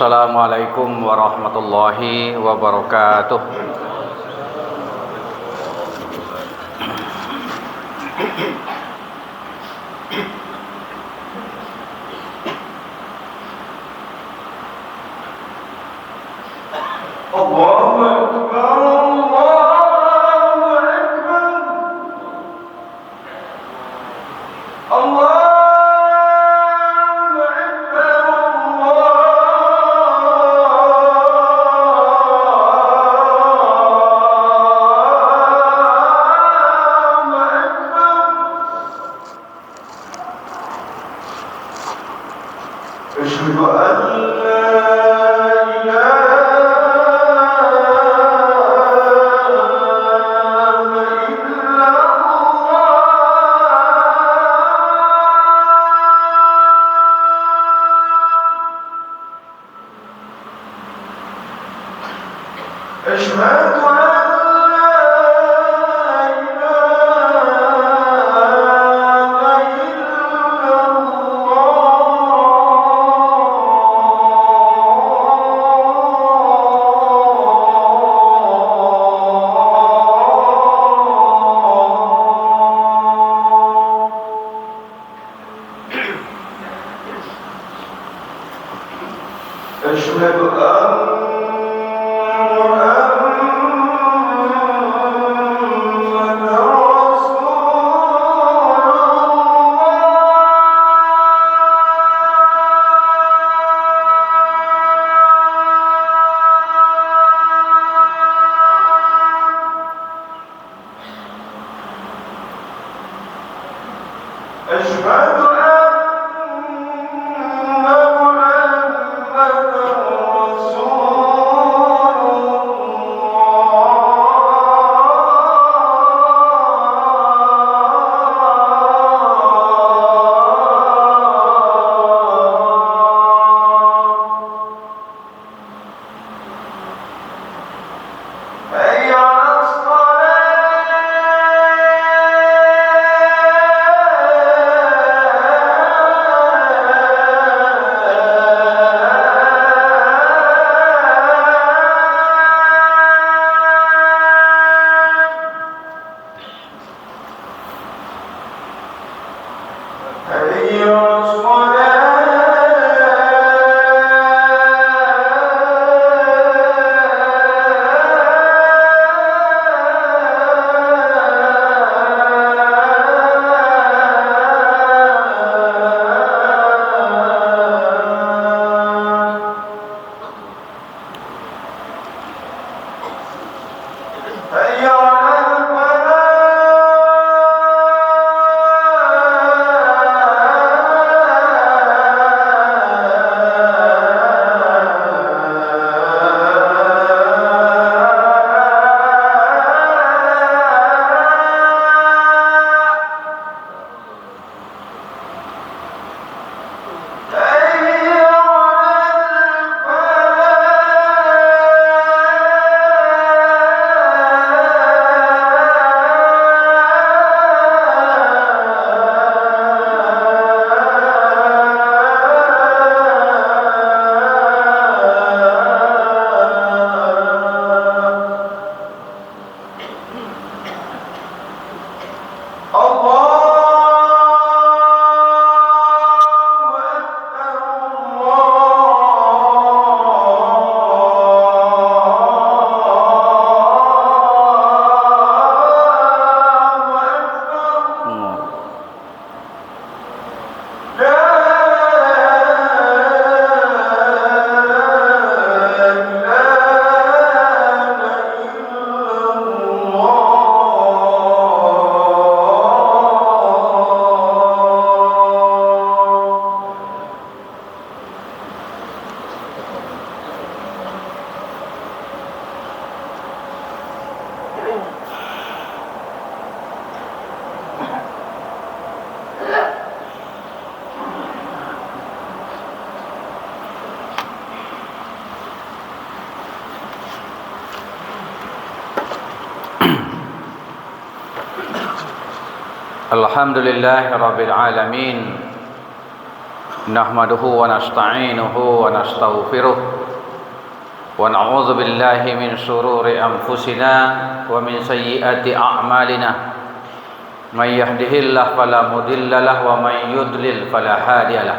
Assalamualaikum warahmatullahi wabarakatuh. Allahu Akbar, Allahu Akbar, Allahu Akbar, Asyhadu an la أشهد أن لا إله إلا الله أشهد Alhamdulillahirabbil alamin نحمده ونستعينه ونستغفره ونعوذ بالله من شرور أنفسنا ومن سيئات أعمالنا من يهده الله فلا مضل له ومن يضلل فلا هادي له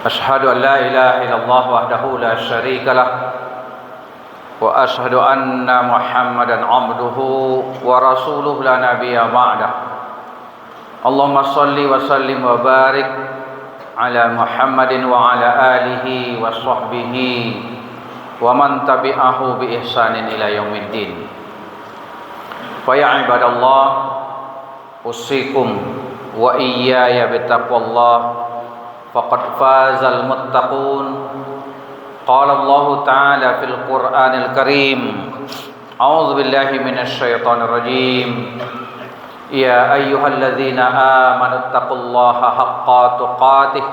أشهد أن لا إله إلا الله وحده لا شريك له وأشهد أن محمدا عبده ورسوله لا نبي بعده اللهم صل وسلم وبارك على محمد وعلى آله وصحبه ومن تبعه بإحسان إلى يوم الدين فيا عباد الله أوصيكم وإياي بتقوى الله فقد فاز المتقون قال الله تعالى في القرآن الكريم أعوذ بالله من الشيطان الرجيم يا أيها الذين آمنوا اتقوا الله حق تقاته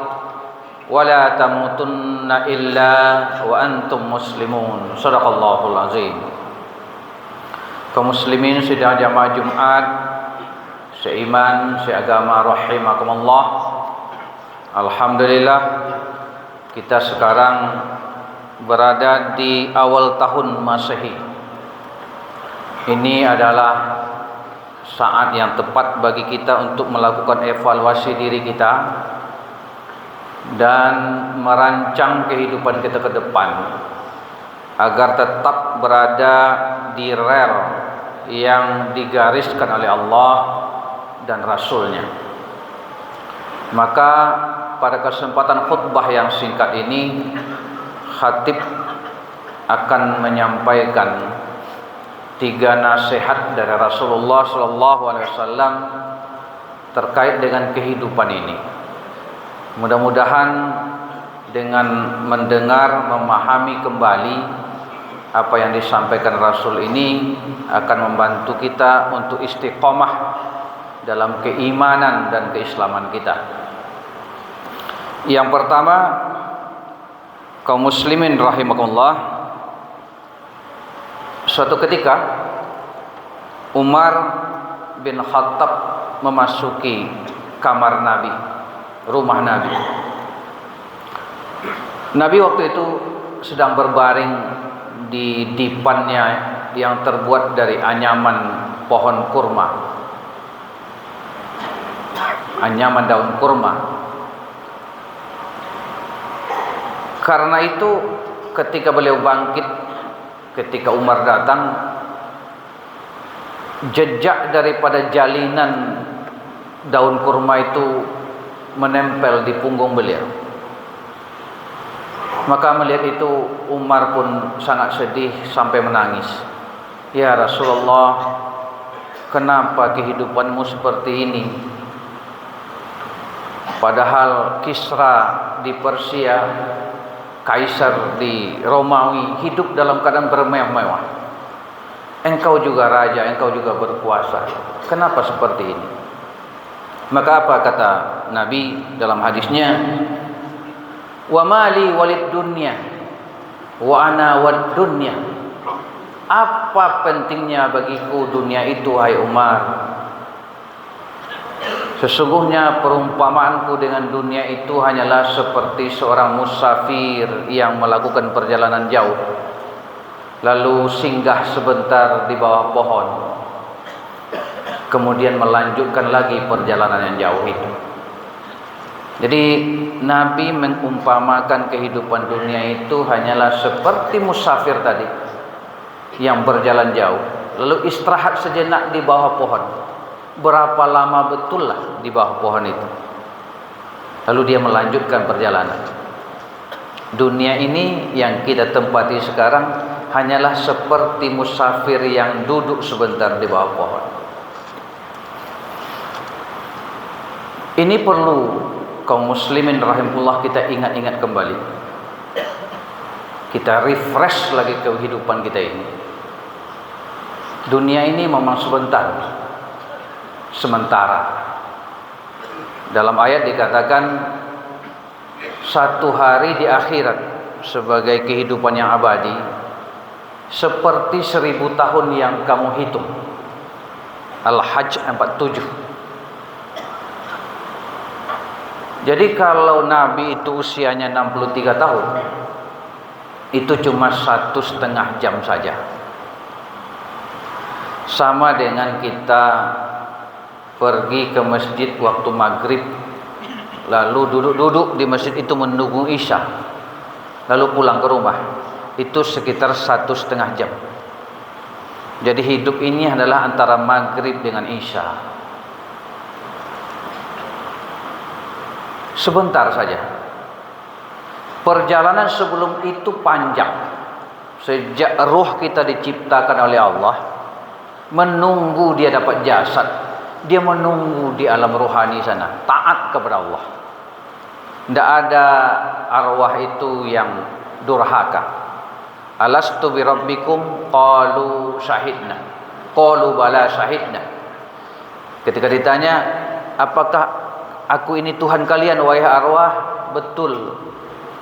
ولا تموتن إلا وأنتم مسلمون صدق الله العظيم. Kaum muslimin sidang jamaah Jumat seiman seagama rahimakumullah. Alhamdulillah kita sekarang berada di awal tahun Masehi. Ini adalah saat yang tepat bagi kita untuk melakukan evaluasi diri kita dan merancang kehidupan kita ke depan agar tetap berada di rel yang digariskan oleh Allah dan Rasul-Nya. Maka pada kesempatan khutbah yang singkat ini, khatib akan menyampaikan 3 nasihat dari Rasulullah SAW terkait dengan kehidupan ini. Mudah-mudahan dengan mendengar, memahami kembali apa yang disampaikan Rasul ini akan membantu kita untuk istiqomah dalam keimanan dan keislaman kita. Yang pertama, kaum muslimin rahimakumullah, suatu ketika Umar bin Khattab memasuki kamar Nabi, rumah Nabi. Nabi waktu itu sedang berbaring di dipannya yang terbuat dari anyaman pohon kurma, anyaman daun kurma. Karena itu ketika beliau bangkit, ketika Umar datang, jejak daripada jalinan daun kurma itu menempel di punggung beliau. Maka melihat itu Umar pun sangat sedih sampai menangis. Ya Rasulullah, kenapa kehidupanmu seperti ini? Padahal Kisra di Persia, Kaisar di Romawi hidup dalam keadaan bermewah-mewah. Engkau juga raja, engkau juga berkuasa. Kenapa seperti ini? Maka apa kata Nabi dalam hadisnya? Wa mali walid dunya wa ana wad dunya. Apa pentingnya bagiku dunia itu, hai Umar? Sesungguhnya perumpamaanku dengan dunia itu hanyalah seperti seorang musafir yang melakukan perjalanan jauh, lalu singgah sebentar di bawah pohon, kemudian melanjutkan lagi perjalanan yang jauh itu. Jadi Nabi mengumpamakan kehidupan dunia itu hanyalah seperti musafir tadi yang berjalan jauh, lalu istirahat sejenak di bawah pohon. Berapa lama betul lah di bawah pohon itu, lalu dia melanjutkan perjalanan. Dunia ini yang kita tempati sekarang hanyalah seperti musafir yang duduk sebentar di bawah pohon. Ini perlu kaum muslimin rahimahullah kita ingat-ingat kembali. Kita refresh lagi kehidupan kita ini. Dunia ini memang sementara. Dalam ayat dikatakan satu hari di akhirat sebagai kehidupan yang abadi seperti 1000 tahun yang kamu hitung. Al-Hajj 47. Jadi kalau Nabi itu usianya 63 tahun, itu cuma 1,5 jam saja. Sama dengan kita pergi ke masjid waktu maghrib, lalu duduk-duduk di masjid itu menunggu isya, lalu pulang ke rumah, itu sekitar 1,5 jam. Jadi hidup ini adalah antara maghrib dengan isya, sebentar saja. Perjalanan sebelum itu panjang. Sejak roh kita diciptakan oleh Allah, menunggu dia dapat jasad, dia menunggu di alam rohani sana, taat kepada Allah. Tidak ada arwah itu yang durhaka. Alastu bi rabbikum qalu syahidna. Qalu bala syahidna. Ketika ditanya, apakah aku ini Tuhan kalian wahai arwah? Betul,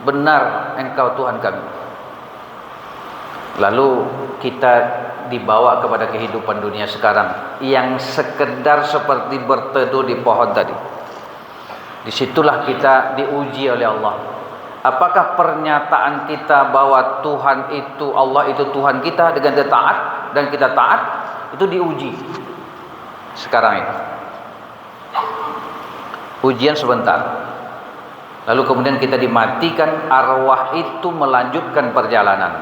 benar engkau Tuhan kami. Lalu kita dibawa kepada kehidupan dunia sekarang yang sekedar seperti berteduh di pohon tadi. Disitulah kita diuji oleh Allah. Apakah pernyataan kita bahwa Tuhan itu, Allah itu Tuhan kita dengan kita taat dan kita taat, itu diuji sekarang ini. Ujian sebentar, lalu kemudian kita dimatikan, arwah itu melanjutkan perjalanan,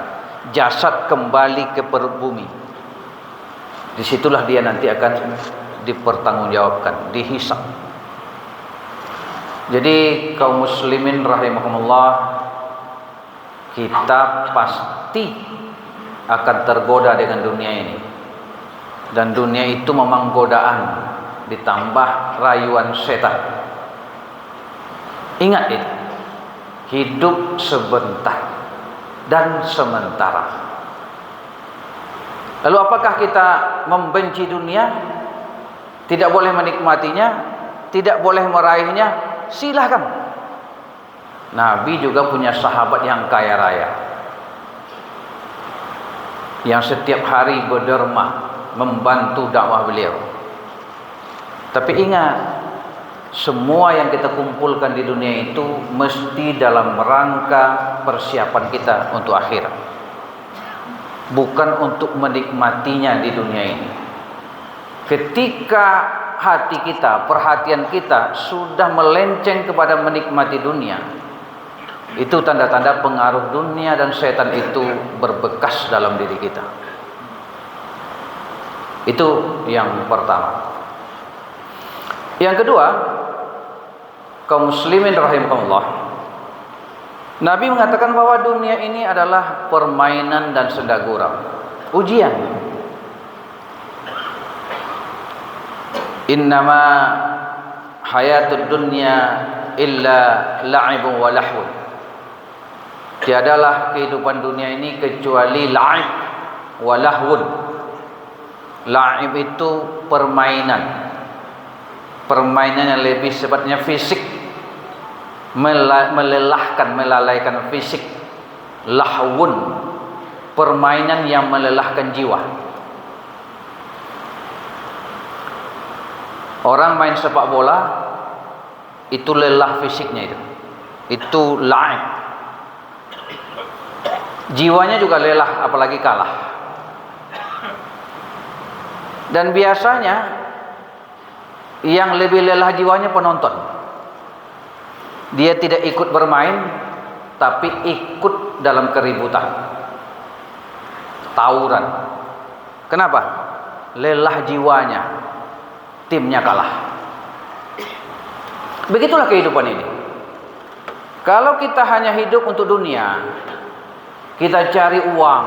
jasad kembali ke bumi. Disitulah dia nanti akan dipertanggungjawabkan, dihisab. Jadi kaum muslimin rahimahumullah, kita pasti akan tergoda dengan dunia ini, dan dunia itu memang godaan ditambah rayuan setan. Ingat itu, hidup sebentar dan sementara. Lalu apakah kita membenci dunia, tidak boleh menikmatinya, tidak boleh meraihnya? Silahkan. Nabi juga punya sahabat yang kaya raya, yang setiap hari berderma membantu dakwah beliau. Tapi ingat, semua yang kita kumpulkan di dunia itu mesti dalam rangka persiapan kita untuk akhirat, bukan untuk menikmatinya di dunia ini. Ketika hati kita, perhatian kita sudah melenceng kepada menikmati dunia, itu tanda-tanda pengaruh dunia dan setan itu berbekas dalam diri kita. Itu yang pertama. Yang kedua, kaum muslimin rahimahullah, Nabi mengatakan bahwa dunia ini adalah permainan dan senda gurau, ujian. Innama hayatud dunya illa la'ibun wa lahwun. Tiadalah kehidupan dunia ini kecuali la'ib wa lahwun. La'ib itu permainan, permainan yang lebih sifatnya fisik, melelahkan, melalaikan fisik. Lahwun, permainan yang melelahkan jiwa. Orang main sepak bola itu lelah fisiknya, itu la'ib. Jiwanya juga lelah, apalagi kalah. Dan biasanya yang lebih lelah jiwanya penonton. Dia tidak ikut bermain, tapi ikut dalam keributan, tawuran. Kenapa? Lelah jiwanya, timnya kalah. Begitulah kehidupan ini. Kalau kita hanya hidup untuk dunia, kita cari uang,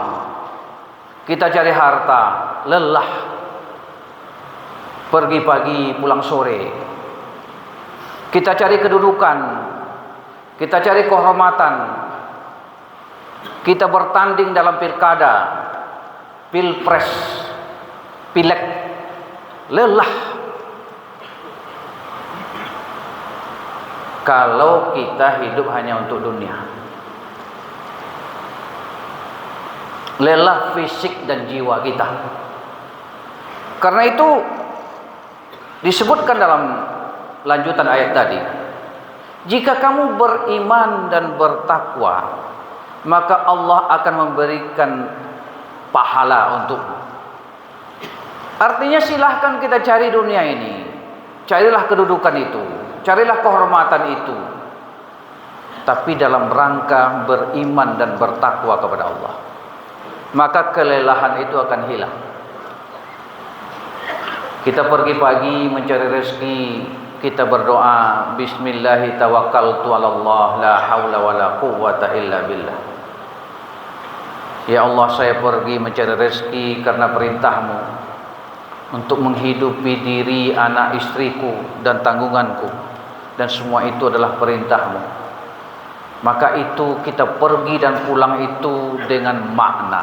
kita cari harta, lelah, pergi pagi pulang sore. Kita cari kedudukan, kita cari kehormatan, kita bertanding dalam pilkada, pilpres, pilek, lelah. Kalau kita hidup hanya untuk dunia, lelah fisik dan jiwa kita. Karena itu disebutkan dalam lanjutan ayat tadi, Jika kamu beriman dan bertakwa, maka Allah akan memberikan pahala untukmu. Artinya silahkan kita cari dunia ini, carilah kedudukan itu, carilah kehormatan itu, tapi dalam rangka beriman dan bertakwa kepada Allah, maka kelelahan itu akan hilang. Kita pergi pagi mencari rezeki, kita berdoa, Bismillahi tawakkaltu 'alallah, la haula wala quwwata illa billah. Ya Allah, saya pergi mencari rezeki karena perintahmu untuk menghidupi diri, anak, istriku dan tanggunganku, dan semua itu adalah perintahmu. Maka itu kita pergi dan pulang itu dengan makna.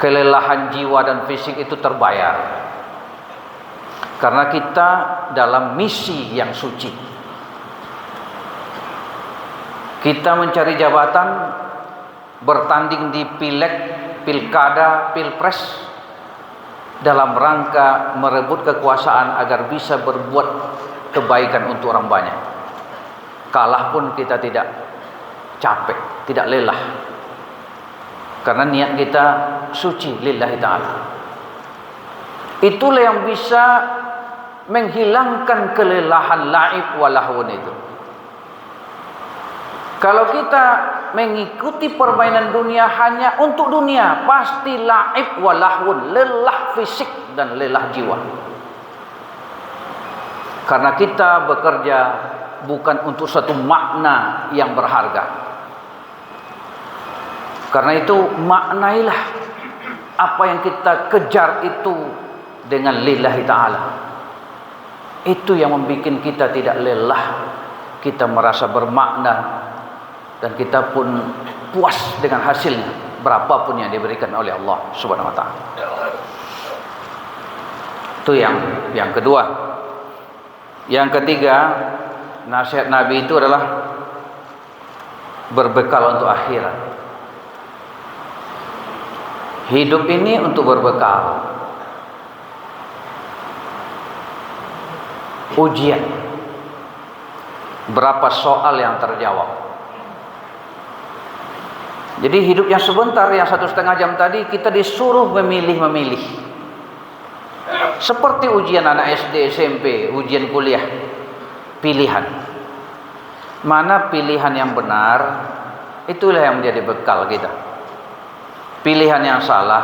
Kelelahan jiwa dan fisik itu terbayar karena kita dalam misi yang suci. Kita mencari jabatan, bertanding di pileg, pilkada, pilpres, dalam rangka merebut kekuasaan agar bisa berbuat kebaikan untuk orang banyak. Kalah pun kita tidak capek, tidak lelah, karena niat kita suci lillahi ta'ala. Itulah yang bisa menghilangkan kelelahan laib walahun itu. Kalau kita mengikuti permainan dunia hanya untuk dunia, pasti laib walahun, lelah fisik dan lelah jiwa. Karena kita bekerja bukan untuk satu makna yang berharga. Karena itu maknailah apa yang kita kejar itu dengan lillahi ta'ala. Itu yang membuat kita tidak lelah, kita merasa bermakna, dan kita pun puas dengan hasilnya, berapapun yang diberikan oleh Allah Subhanahu wa ta'ala. Itu yang kedua. Yang ketiga, nasihat Nabi itu adalah berbekal untuk akhirat. Hidup ini untuk berbekal. Ujian. Berapa soal yang terjawab. Jadi hidup yang sebentar, yang 1,5 jam tadi, kita disuruh memilih-memilih. Seperti ujian anak SD, SMP, ujian kuliah. Pilihan. Mana pilihan yang benar, itulah yang menjadi bekal kita. Pilihan yang salah,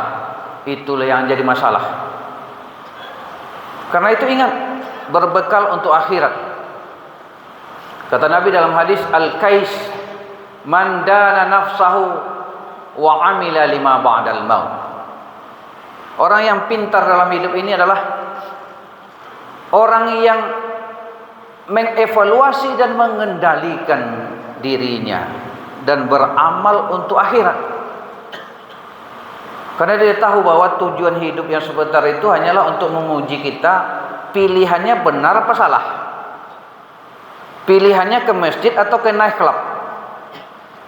itulah yang jadi masalah. Karena itu ingat, berbekal untuk akhirat. Kata Nabi dalam hadis, Al-Kais man dana nafsahu wa amila lima ba'dal maut. Orang yang pintar dalam hidup ini adalah orang yang mengevaluasi dan mengendalikan dirinya dan beramal untuk akhirat. Karena dia tahu bahwa tujuan hidup yang sebentar itu hanyalah untuk menguji kita, pilihannya benar apa salah. Pilihannya ke masjid atau ke night club.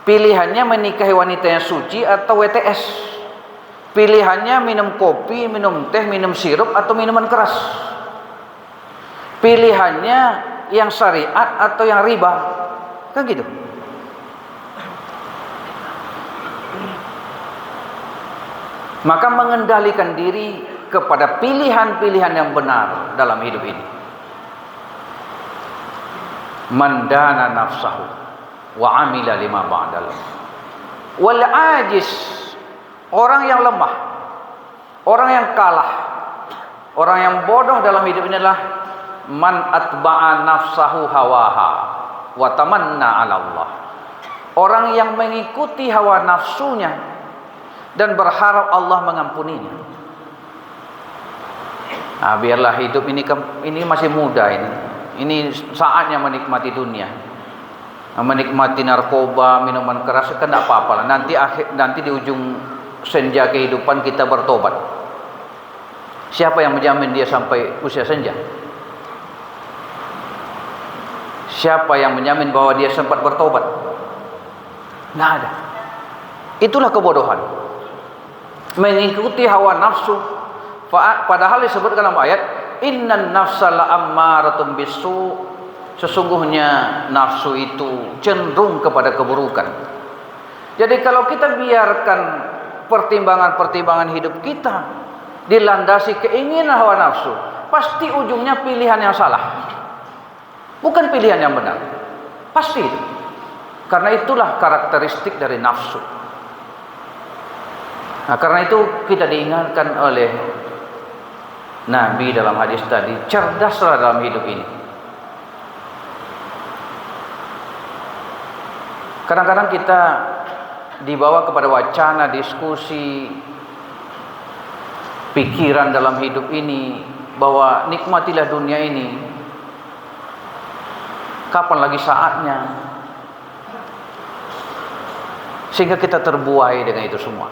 Pilihannya menikahi wanita yang suci atau WTS. Pilihannya minum kopi, minum teh, minum sirup atau minuman keras. Pilihannya yang syariat atau yang riba. Kan gitu. Maka mengendalikan diri kepada pilihan-pilihan yang benar dalam hidup ini. Man dana nafsahu wa amila lima ba'dal. Wal ajis, orang yang lemah, orang yang kalah, orang yang bodoh dalam hidup ini adalah man atba'a nafsahu hawaha wa tamanna 'ala Allah. Orang yang mengikuti hawa nafsunya dan berharap Allah mengampuninya. Nah, biarlah hidup ini masih muda ini. Ini saatnya menikmati dunia. Menikmati narkoba, minuman keras kan tidak apa-apa lah. Nanti di ujung senja kehidupan kita bertobat. Siapa yang menjamin dia sampai usia senja? Siapa yang menjamin bahwa dia sempat bertobat? Nggak ada. Itulah kebodohan. Mengikuti hawa nafsu. Padahal disebutkan dalam ayat, innan nafsa la'ammaratun bisu Sesungguhnya nafsu itu cenderung kepada keburukan. Jadi kalau kita biarkan pertimbangan-pertimbangan hidup kita dilandasi keinginan hawa nafsu, pasti ujungnya pilihan yang salah, bukan pilihan yang benar. Pasti itu. Karena itulah karakteristik dari nafsu. Nah, karena itu kita diingatkan oleh Nabi dalam hadis tadi, cerdaslah dalam hidup ini. Kadang-kadang kita dibawa kepada wacana, diskusi, pikiran dalam hidup ini bahwa nikmatilah dunia ini. Kapan lagi saatnya? Sehingga kita terbuai dengan itu semua.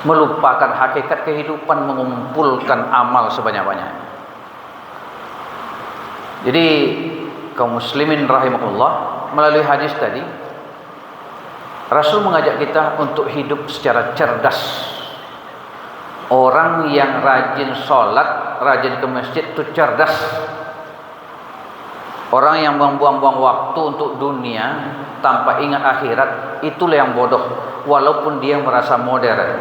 Melupakan hakikat kehidupan, mengumpulkan amal sebanyak-banyaknya. Jadi kaum muslimin rahimahullah, melalui hadis tadi Rasul mengajak kita untuk hidup secara cerdas. Orang yang rajin sholat, rajin ke masjid itu cerdas. Orang yang membuang-buang waktu untuk dunia tanpa ingat akhirat, itulah yang bodoh. Walaupun dia merasa modern,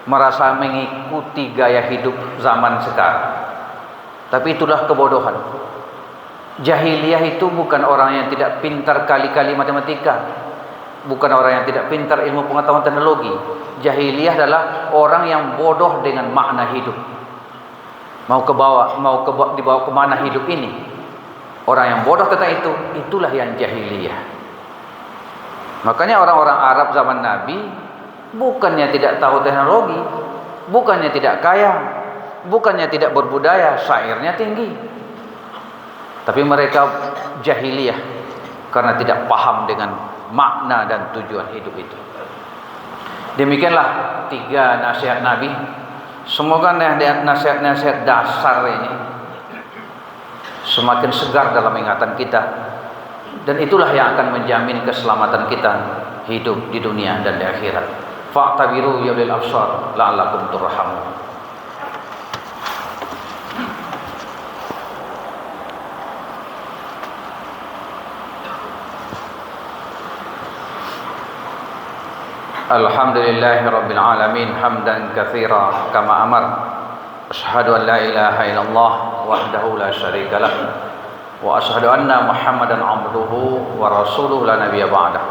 merasa mengikuti gaya hidup zaman sekarang, tapi itulah kebodohan. Jahiliyah itu bukan orang yang tidak pintar kali-kali matematika, bukan orang yang tidak pintar ilmu pengetahuan teknologi. Jahiliyah adalah orang yang bodoh dengan makna hidup. Mau dibawa ke mana hidup ini? Orang yang bodoh tentang itu, itulah yang jahiliyah. Makanya orang-orang Arab zaman Nabi bukannya tidak tahu teknologi, bukannya tidak kaya, bukannya tidak berbudaya, syairnya tinggi, tapi mereka jahiliyah karena tidak paham dengan makna dan tujuan hidup itu. Demikianlah 3 nasihat Nabi. Semoga nasihat-nasihat dasar ini semakin segar dalam ingatan kita, dan itulah yang akan menjamin keselamatan kita hidup di dunia dan di akhirat. Fa'tabiru ya ulil absar la'allakum turhamun. Alhamdulillahi rabbil alamin hamdan katsira kama amar. Asyhadu an la ilaha illallah wahdahu la syarika lah, wa asyhadu anna Muhammadan abduhu wa rasuluhu la nabiyya ba'dah.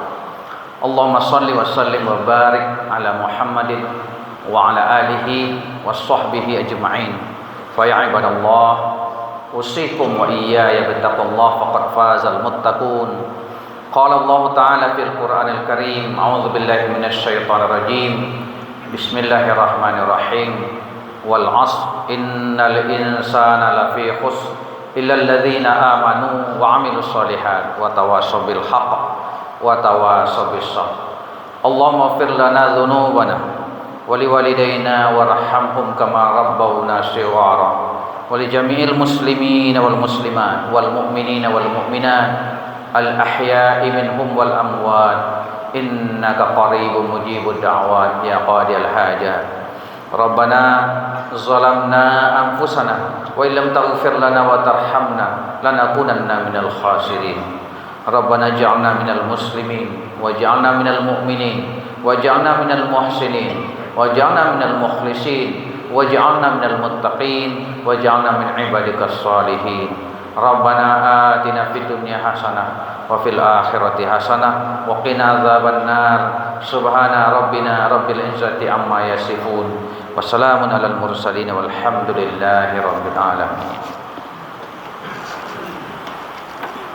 Allahumma shalli wa sallim wa barik ala Muhammadin wa ala alihi wa sahbihi ajma'in. Fa ya ibadallah, usikum wa iyaya bittaqullah faqad fazal muttaqun. Qala Allah ta'ala fil Qur'anil Karim, a'udzu billahi minasy syaithanir rajim. Bismillahirrahmanirrahim. Wal 'ashr innal insana lafi khusr illa alladzina amanu wa 'amilus shalihat wa tawassaw bil haqq wa tawassaw bis sabr. Allahumma ighfir lana dhunubana wa liwalidayna warhamhum kama rabbawna shighara wa li jami'il muslimina wal muslimat wal mu'minina wal mu'minat al ahya'i minhum wal amwat innaka qaribun mujibud da'wat ya qadiyal hajat. Rabbana zalamna anfusana wa illam taghfir lana wa tarhamna lanakunanna minal khasirin. Rabbana ij'alna minal muslimin waj'alna minal mu'minin waj'alna minal muhsinin waj'alna minal mukhlisin waj'alna minal muttaqin waj'alna min ibadikas salihin. Rabbana atina fid dunya hasanah wa fil akhirati hasanah wa qina adzabannar. Subhana rabbina rabbil izzati amma yasifun. Wassalamun alal mursalin walhamdulillahi rabbil alamin.